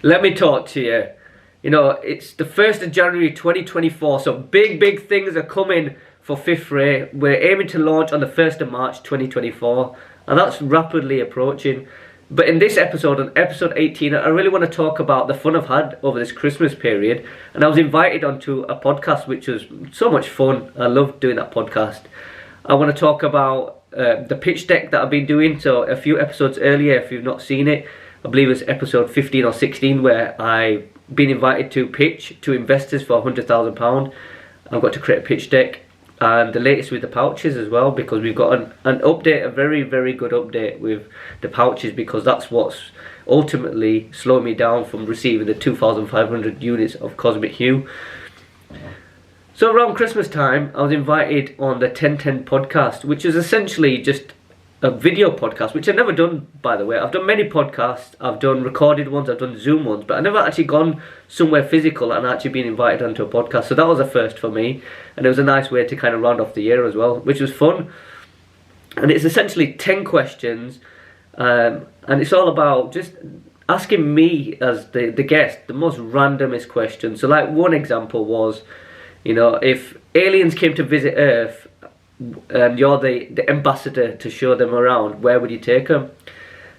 Let me talk to you. You know, it's the 1st of January 2024, so big things are coming for Fifth Ray. We're aiming to launch on the 1st of March 2024, and that's rapidly approaching. But in this episode, on episode 18, I really want to talk about the fun I've had over this Christmas period. And I was invited onto a podcast, which was so much fun. I loved doing that podcast. I want to talk about the pitch deck that I've been doing. So a few episodes earlier, if you've not seen it, I believe it's episode 15 or 16, where I've been invited to pitch to investors for £100,000. I've got to create a pitch deck, and the latest with the pouches as well, because we've got an update, a very good update with the pouches, because that's what's ultimately slowing me down from receiving the 2,500 units of Cosmic Hue. So around Christmas time, I was invited on the 1010 podcast, which is essentially just a video podcast, which I've never done, by the way. I've done many podcasts, I've done recorded ones, I've done Zoom ones, but I've never actually gone somewhere physical and actually been invited onto a podcast. So that was a first for me, and it was a nice way to kind of round off the year as well, which was fun. And it's essentially 10 questions, and it's all about just asking me as the guest the most randomest questions. So like one example was, you know, if aliens came to visit Earth and you're the ambassador to show them around, where would you take them?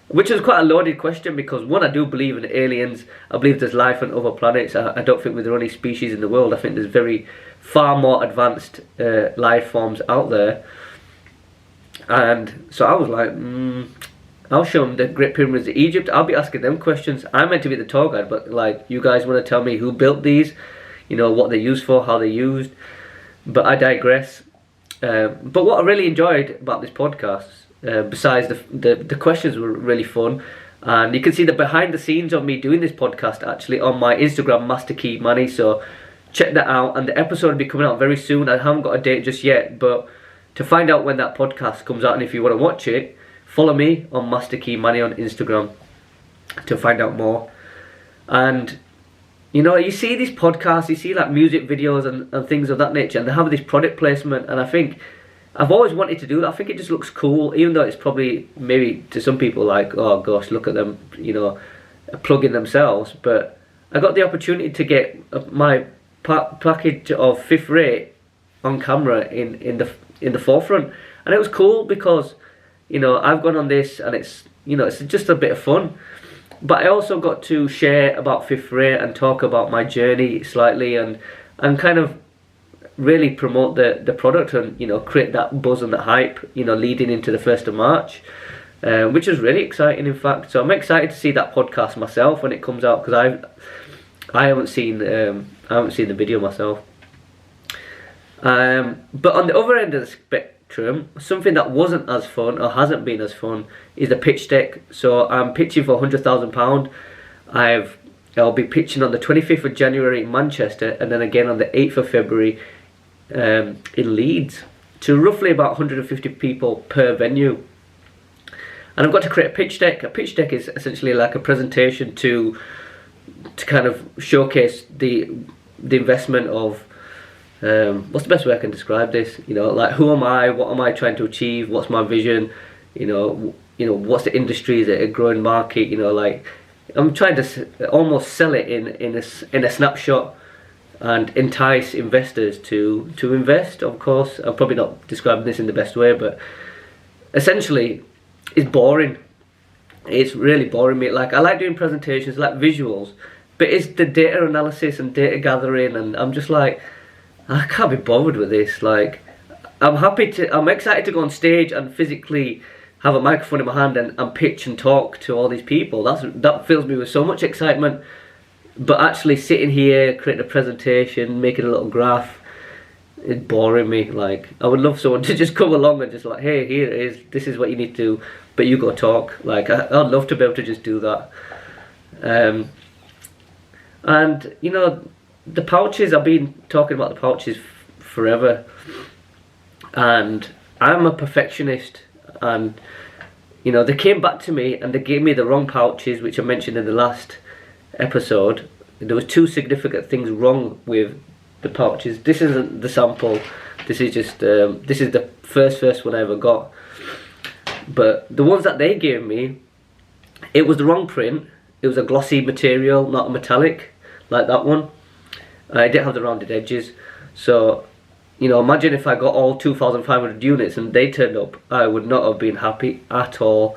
Which is quite a loaded question, because one, I do believe in aliens. I believe there's life on other planets. I don't think we're the only species in the world. I think there's far more advanced life forms out there. And so I was like, I'll show them the Great Pyramids of Egypt. I'll be asking them questions. I'm meant to be the tour guide, but like, you guys want to tell me who built these, you know, what they're used for, how they're used. But I digress. But what I really enjoyed about this podcast, besides the questions were really fun, and you can see the behind the scenes of me doing this podcast actually on my Instagram, Master Key Money, so check that out. And the episode will be coming out very soon. I haven't got a date just yet, but to find out when that podcast comes out, and if you want to watch it, follow me on Master Key Money on Instagram to find out more. And you know, you see these podcasts, you see like music videos and things of that nature, and they have this product placement, and I think I've always wanted to do that. I think it just looks cool, even though it's probably maybe to some people like, oh gosh, look at them, you know, plugging themselves. But I got the opportunity to get my package of Fifth Ray on camera in the forefront, and it was cool because, you know, I've gone on this, and it's, you know, it's just a bit of fun. But I also got to share about Fifth Ray and talk about my journey slightly, and kind of really promote the product, and, you know, create that buzz and that hype, you know, leading into the 1st of March, which is really exciting, in fact. So I'm excited to see that podcast myself when it comes out, because I haven't seen the video myself. But on the other end of the spectrum, something that wasn't as fun, or hasn't been as fun, is the pitch deck. So I'm pitching for £100,000. I'll be pitching on the 25th of January in Manchester, and then again on the 8th of February in Leeds, to roughly about 150 people per venue. And I've got to create a pitch deck. A pitch deck is essentially like a presentation to kind of showcase the investment of, what's the best way I can describe this? You know, like, who am I? What am I trying to achieve? What's my vision? You know, what's the industry? Is it a growing market? You know, like, I'm trying to almost sell it in a snapshot, and entice investors to invest. Of course, I'm probably not describing this in the best way, but essentially, it's boring. It's really boring me. Like, I like doing presentations, I like visuals, but it's the data analysis and data gathering, and I'm just like, I can't be bothered with this. Like, I'm excited to go on stage and physically have a microphone in my hand and pitch and talk to all these people. That fills me with so much excitement. But actually sitting here, creating a presentation, making a little graph, it's boring me. Like, I would love someone to just come along and just like, hey, here it is, this is what you need to do, but you go talk. Like, I'd love to be able to just do that. And, you know, the pouches, I've been talking about the pouches forever, and I'm a perfectionist, and, you know, they came back to me and they gave me the wrong pouches, which I mentioned in the last episode. There was 2 significant things wrong with the pouches. This isn't the sample, this is just this is the first one I ever got. But the ones that they gave me, it was the wrong print, it was a glossy material, not a metallic like that one. It didn't have the rounded edges. So, you know, imagine if I got all 2,500 units and they turned up, I would not have been happy at all.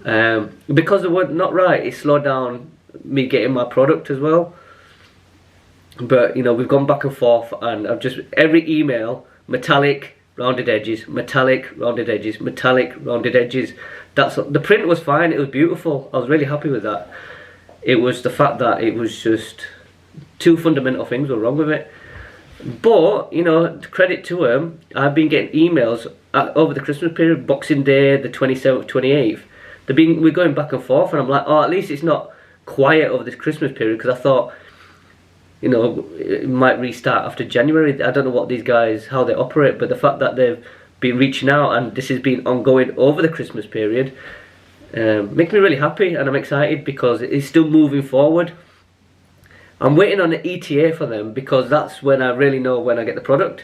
Because they were not right, it slowed down me getting my product as well. But, you know, we've gone back and forth, and I've just, every email, metallic, rounded edges, metallic, rounded edges, metallic, rounded edges. That's, the print was fine, it was beautiful, I was really happy with that. It was the fact that it was just, two fundamental things were wrong with it. But, you know, credit to them, I've been getting emails over the Christmas period, Boxing Day, the 27th, 28th. We're going back and forth, and I'm like, oh, at least it's not quiet over this Christmas period, because I thought, you know, it might restart after January. I don't know what these guys, how they operate, but the fact that they've been reaching out and this has been ongoing over the Christmas period makes me really happy, and I'm excited because it's still moving forward. I'm waiting on the ETA for them, because that's when I really know when I get the product.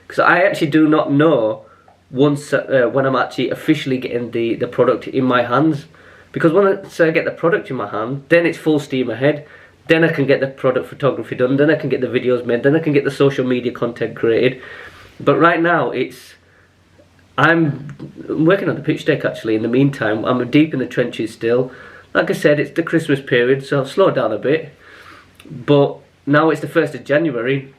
Because I actually do not know once when I'm actually officially getting the product in my hands. Because once I get the product in my hand, then it's full steam ahead. Then I can get the product photography done, then I can get the videos made, then I can get the social media content created. But right now, I'm working on the pitch deck actually in the meantime. I'm deep in the trenches still. Like I said, it's the Christmas period, so I've slowed down a bit. But now it's the 1st of January,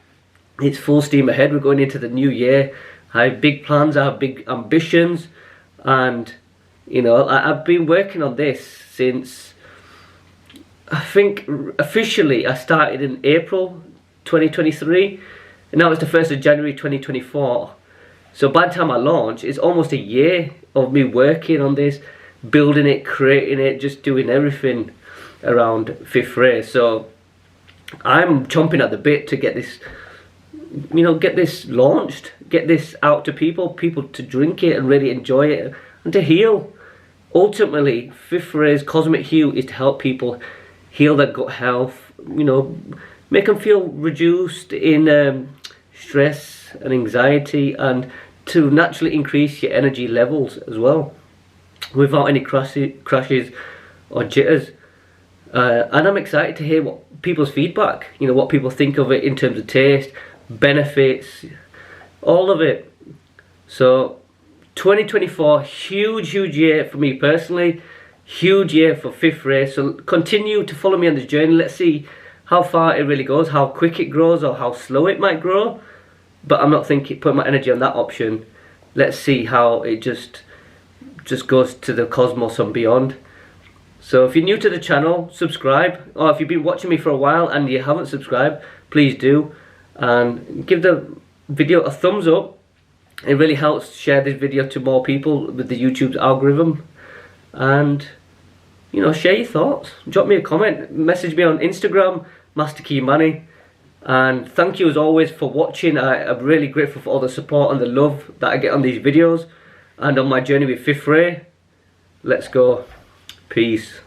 it's full steam ahead, we're going into the new year. I have big plans, I have big ambitions, and you know, I've been working on this since, I think officially I started in April 2023, and now it's the 1st of January 2024. So by the time I launch, it's almost a year of me working on this, building it, creating it, just doing everything around Fifth Ray. So I'm chomping at the bit to get this, you know, get this launched, get this out to people to drink it and really enjoy it and to heal. Ultimately, Fifth Ray's Cosmic Hue is to help people heal their gut health, you know, make them feel reduced in stress and anxiety, and to naturally increase your energy levels as well, without any crashes or jitters. And I'm excited to hear what people's feedback, you know, what people think of it in terms of taste, benefits, all of it. So 2024, huge year for me personally, huge year for Fifth Ray. So continue to follow me on this journey. Let's see how far it really goes, how quick it grows or how slow it might grow. But I'm not putting my energy on that option. Let's see how it just goes to the cosmos and beyond. So if you're new to the channel, subscribe. Or if you've been watching me for a while and you haven't subscribed, please do. And give the video a thumbs up. It really helps share this video to more people with the YouTube's algorithm. And, you know, share your thoughts. Drop me a comment. Message me on Instagram, Master Key Manny. And thank you as always for watching. I'm really grateful for all the support and the love that I get on these videos and on my journey with Fifth Ray. Let's go. Peace.